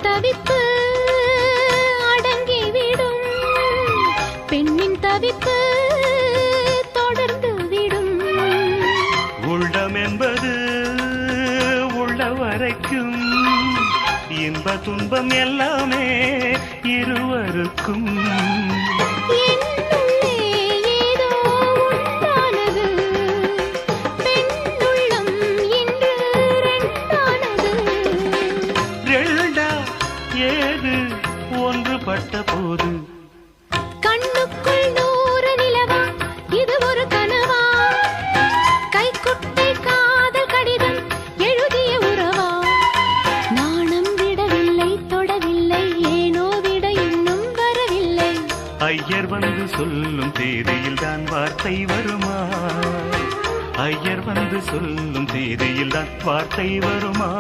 தவிப்பு அடங்கிவிடும், பெண்ணின் தவிப்பு தொடர்ந்து விடும். உள்ளம் என்பது உள்ள வரைக்கும், இன்ப துன்பம் எல்லாமே இருவருக்கும். ஏது ஒன்றுபட்ட போது கண்ணுக்குள் 100 நிலவா, இது ஒரு கனவா? கைக்குட்டை காதல் கடிதம் எழுதிய உறவா? நாணம் விடவில்லை, தொடவில்லை, ஏனோ விட இன்னும் வரவில்லை. ஐயர் வந்து சொல்லும் தேதியில் தான் வார்த்தை வருமா? ஐயர் வந்து சொல்லும் தேதியில் தான் வார்த்தை வருமா?